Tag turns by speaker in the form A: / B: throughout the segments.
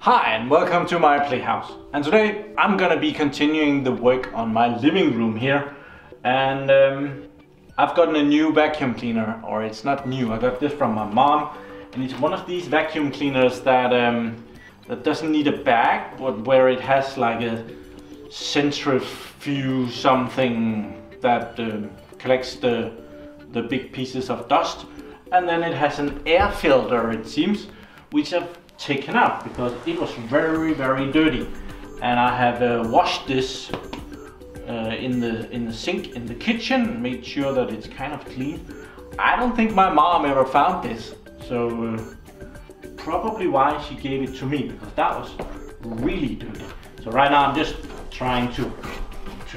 A: Hi and welcome to my playhouse, and today I'm gonna be continuing the work on my living room here, and I've gotten a new vacuum cleaner, or it's not new, I got this from my mom, and it's one of these vacuum cleaners that that doesn't need a bag, but where it has like a centrifuge something that collects the big pieces of dust, and then it has an air filter, it seems, which I've taken out because it was very dirty, and I have washed this in the sink in the kitchen, made sure that it's kind of clean. I don't think my mom ever found this, so probably why she gave it to me, because that was really dirty. So right now I'm just trying to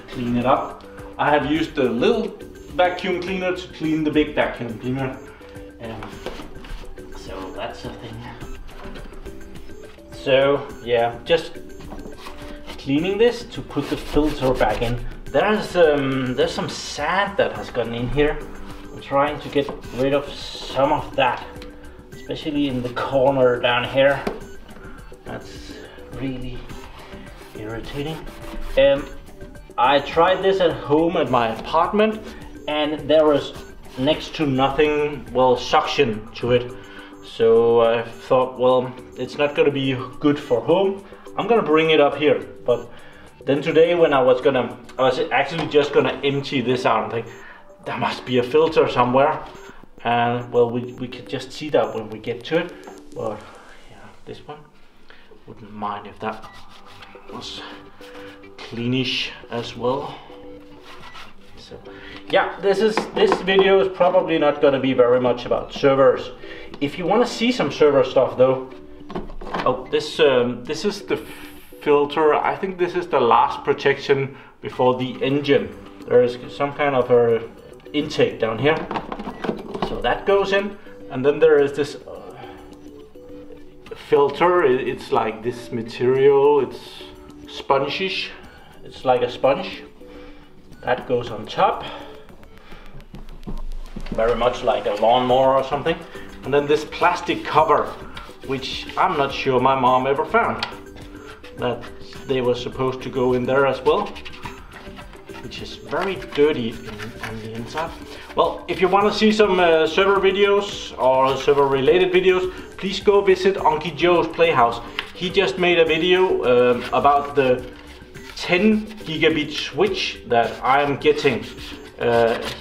A: clean it up. I have used the little vacuum cleaner to clean the big vacuum cleaner, so that's a thing. So yeah, just cleaning this to put the filter back in. There's some sand that has gotten in here. I'm trying to get rid of some of that, especially in the corner down here. That's really irritating. I tried this at home at my apartment, and there was next to nothing, well, suction to it. So I thought, well, it's not gonna be good for home. I'm gonna bring it up here. But then today when I was actually just gonna empty this out and think, there must be a filter somewhere. And well, we could just see that when we get to it. But yeah, this one, wouldn't mind if that was cleanish as well. So yeah, this video is probably not gonna be very much about servers. If you want to see some server stuff though, oh, this is the filter. I think this is the last protection before the engine. There is some kind of a intake down here, so that goes in, and then there is this filter. It's like this material. It's spongish. It's like a sponge that goes on top, very much like a lawnmower or something. And then this plastic cover, which I'm not sure my mom ever found, that they were supposed to go in there as well, which is very dirty on the inside. Well, if you want to see some server videos or server related videos, please go visit Unky Joe's Playhouse. He just made a video about the 10 gigabit switch that I'm getting.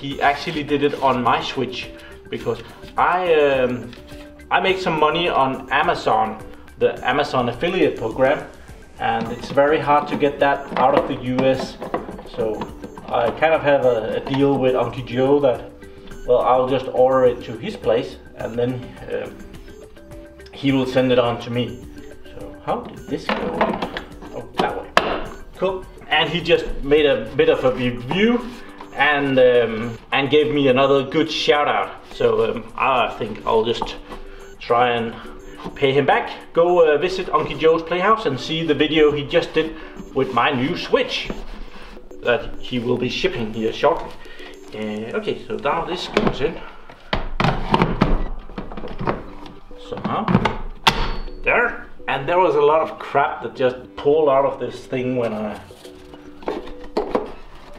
A: He actually did it on my switch, because I make some money on Amazon, the Amazon affiliate program, and it's very hard to get that out of the US. So I kind of have a deal with Unky Joe that, well, I'll just order it to his place, and then he will send it on to me. So how did this go? Oh, that way. Cool. And he just made a bit of a review and gave me another good shout out. So I think I'll just try and pay him back. Go visit Unky Joe's Playhouse and see the video he just did with my new Switch that he will be shipping here shortly. Okay, so now this goes in. Somehow. There. And there was a lot of crap that just pulled out of this thing when I...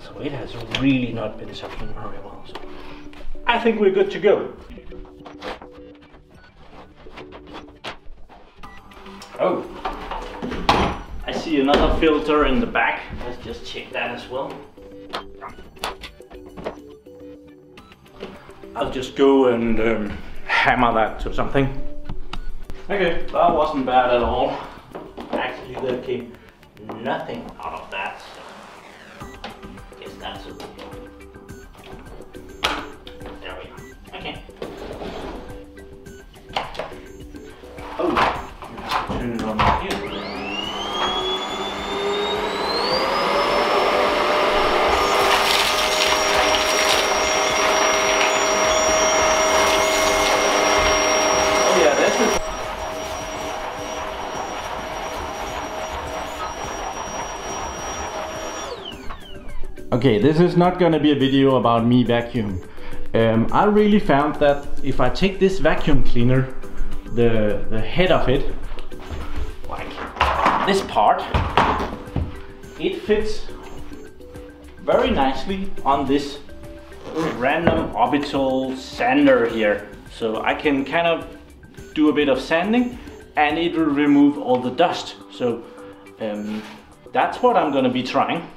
A: So it has really not been sucking very well. So I think we're good to go. Oh, I see another filter in the back. Let's just check that as well. I'll just go and hammer that to something. Okay, that wasn't bad at all. Actually, there came nothing out of that. So I guess that's a problem. There we go. Okay. Oh, you have to turn it on here. Okay, this is not gonna be a video about me vacuum. I really found that if I take this vacuum cleaner, the head of it, like this part, it fits very nicely on this random orbital sander here. So I can kind of do a bit of sanding and it will remove all the dust. So that's what I'm gonna be trying.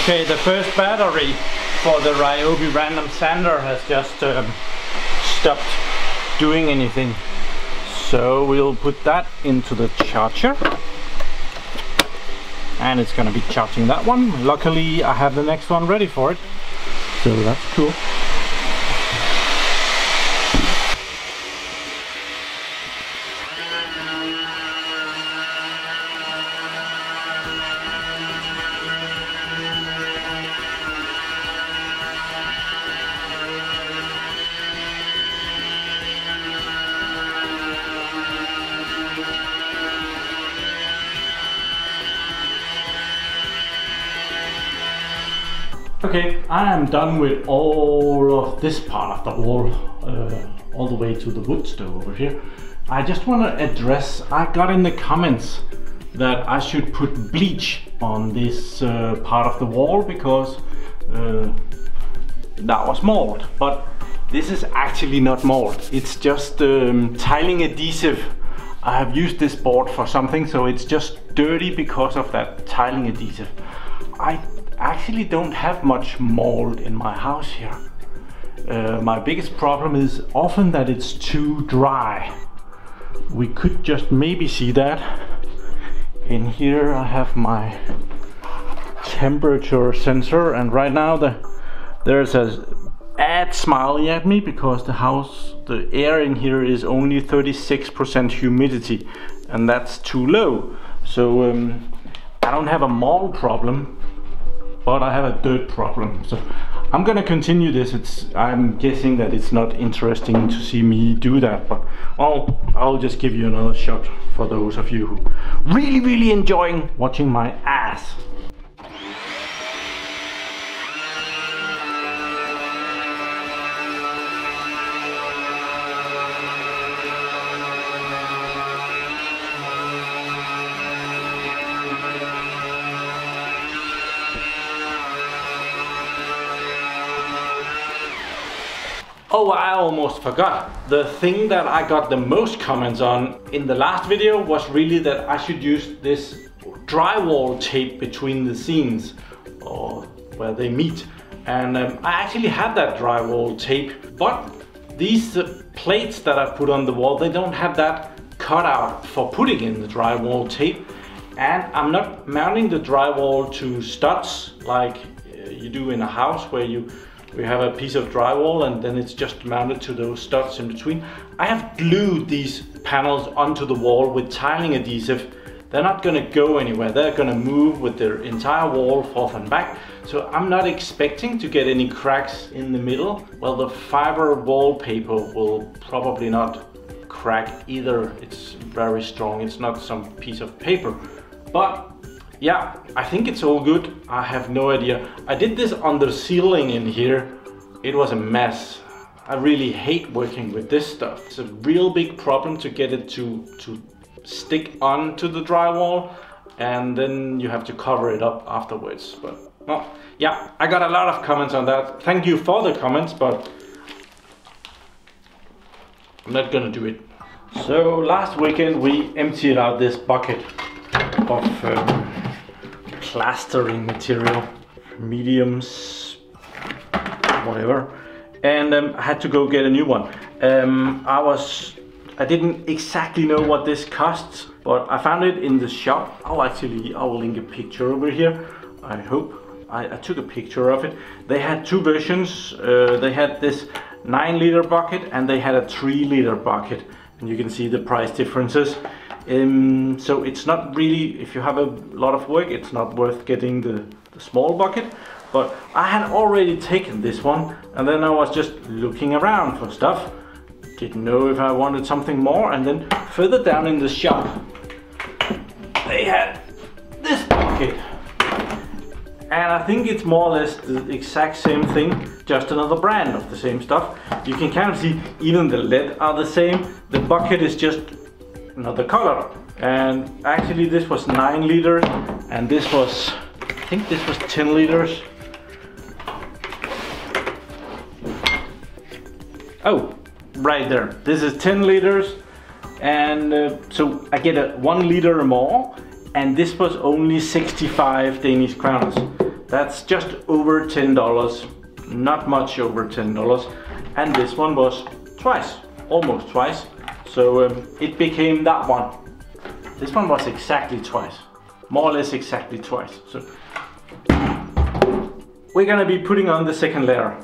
A: Okay, the first battery for the Ryobi random sander has just stopped doing anything. So we'll put that into the charger. And it's gonna be charging that one. Luckily I have the next one ready for it. So that's cool. Okay, I am done with all of this part of the wall, all the way to the wood stove over here. I just want to address, I got in the comments that I should put bleach on this part of the wall because that was mold, but this is actually not mold, it's just tiling adhesive. I have used this board for something, so it's just dirty because of that tiling adhesive. I actually don't have much mold in my house here. My biggest problem is often that it's too dry. We could just maybe see that. In here I have my temperature sensor, and right now there's a ad smiling at me because the air in here is only 36% humidity, and that's too low. So I don't have a mold problem, but I have a dirt problem. So I'm gonna continue this. I'm guessing that it's not interesting to see me do that, but I'll just give you another shot for those of you who really enjoying watching my ass. Oh, I almost forgot. The thing that I got the most comments on in the last video was really that I should use this drywall tape between the scenes, or where they meet. And I actually have that drywall tape, but these plates that I put on the wall, they don't have that cut out for putting in the drywall tape. And I'm not mounting the drywall to studs like you do in a house where we have a piece of drywall and then it's just mounted to those studs in between. I have glued these panels onto the wall with tiling adhesive. They're not gonna go anywhere. They're gonna move with their entire wall forth and back. So I'm not expecting to get any cracks in the middle. Well, the fiber wallpaper will probably not crack either. It's very strong. It's not some piece of paper. But yeah, I think it's all good. I have no idea. I did this on the ceiling in here. It was a mess. I really hate working with this stuff. It's a real big problem to get it to stick onto the drywall, and then you have to cover it up afterwards. But well, yeah, I got a lot of comments on that. Thank you for the comments, but I'm not gonna do it. So last weekend we emptied out this bucket of plastering material, mediums, whatever, and I had to go get a new one. I didn't exactly know what this costs, but I found it in the shop. I will link a picture over here. I hope I took a picture of it. They had two versions. They had this 9-liter bucket and they had a 3-liter bucket, and you can see the price differences. So it's not really, if you have a lot of work, it's not worth getting the small bucket. But I had already taken this one, and then I was just looking around for stuff. Didn't know if I wanted something more, and then further down in the shop they had this bucket. And I think it's more or less the exact same thing, just another brand of the same stuff. You can kind of see even the lead are the same. The bucket is just another color. And actually this was 9 liters and this was, I think this was 10 liters. Oh, right there. This is 10 liters. And so I get a 1 liter more. And this was only 65 Danish crowns. That's just over $10, not much over $10. And this one was twice, almost twice. So it became that one. This one was exactly twice, more or less exactly twice. So we're gonna be putting on the second layer.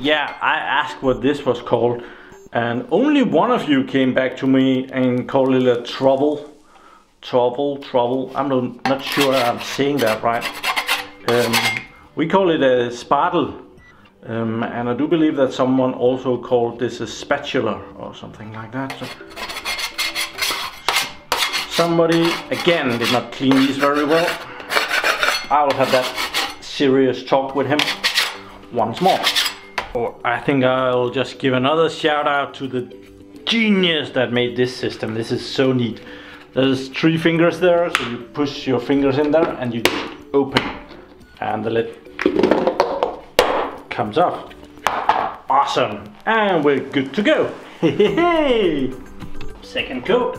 A: Yeah, I asked what this was called. And only one of you came back to me and called it a trouble. I'm not sure I'm saying that right. We call it a spadel. And I do believe that someone also called this a spatula or something like that. So somebody, again, did not clean these very well. I will have that serious talk with him once more. Or I think I'll just give another shout out to the genius that made this system. This is so neat. There's 3 fingers there, so you push your fingers in there and you open and the lid comes off. Awesome, and we're good to go. Hey, second coat.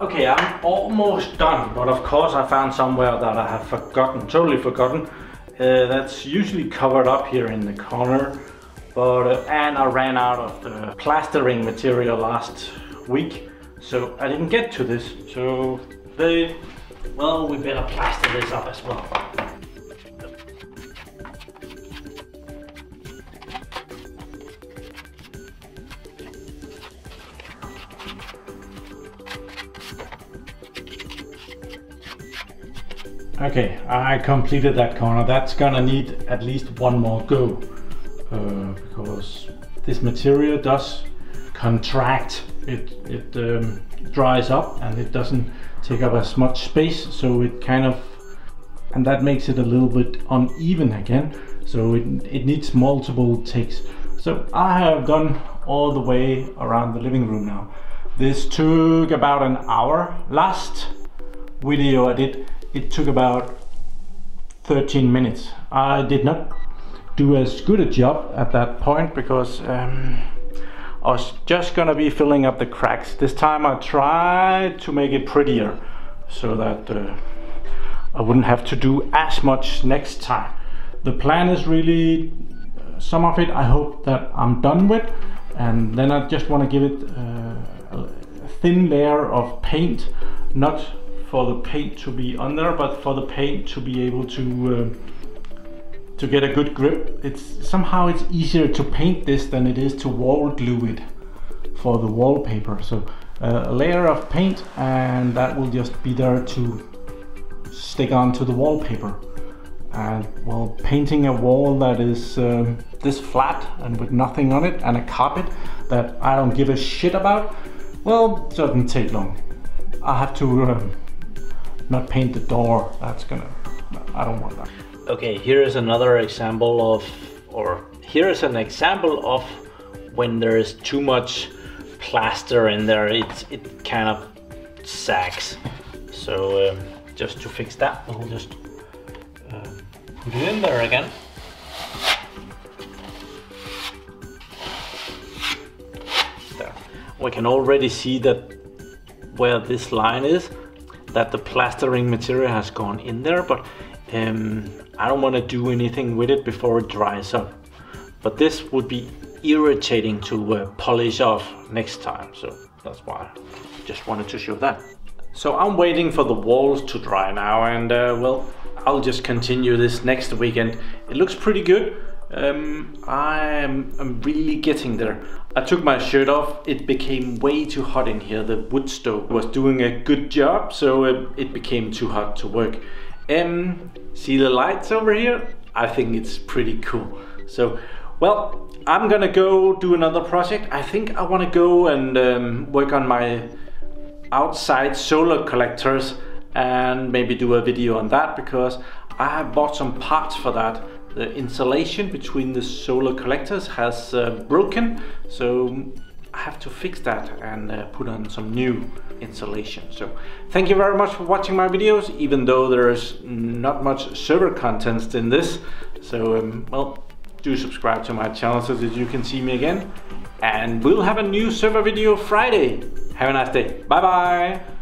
A: Okay, I'm almost done, but of course I found somewhere that I have forgotten, totally forgotten. That's usually covered up here in the corner, but and I ran out of the plastering material last week, so I didn't get to this. So well, we better plaster this up as well. Okay, I completed that corner. That's gonna need at least one more go because this material does contract. It dries up and it doesn't take up as much space, so it kind of, and that makes it a little bit uneven again. So it needs multiple takes. So I have gone all the way around the living room now. This took about an hour. Last video I did, it took about 13 minutes. I did not do as good a job at that point because I was just gonna be filling up the cracks. This time I tried to make it prettier so that I wouldn't have to do as much next time. The plan is really, some of it I hope that I'm done with, and then I just want to give it a thin layer of paint, not for the paint to be on there, but for the paint to be able to get a good grip. Somehow it's easier to paint this than it is to wall glue it for the wallpaper. So a layer of paint, and that will just be there to stick onto the wallpaper. And well, painting a wall that is this flat and with nothing on it, and a carpet that I don't give a shit about, well, it doesn't take long. I have to not paint the door. I don't want that. Okay, here is another example of, here is an example of when there is too much plaster in there. It kind of sags. So just to fix that, we'll just put it in there again. There. We can already see that where this line is, that the plastering material has gone in there, but I don't want to do anything with it before it dries up. But this would be irritating to polish off next time, so that's why I just wanted to show that. So I'm waiting for the walls to dry now, and well, I'll just continue this next weekend. It looks pretty good. I'm really getting there. I took my shirt off. It became way too hot in here. The wood stove was doing a good job, so it became too hot to work. See the lights over here? I think it's pretty cool. So, well, I'm gonna go do another project. I think I wanna go and work on my outside solar collectors and maybe do a video on that, because I have bought some parts for that. The insulation between the solar collectors has broken, so I have to fix that and put on some new insulation. So thank you very much for watching my videos, even though there's not much server content in this. So well, do subscribe to my channel so that you can see me again, and we'll have a new server video Friday. Have a nice day. Bye bye.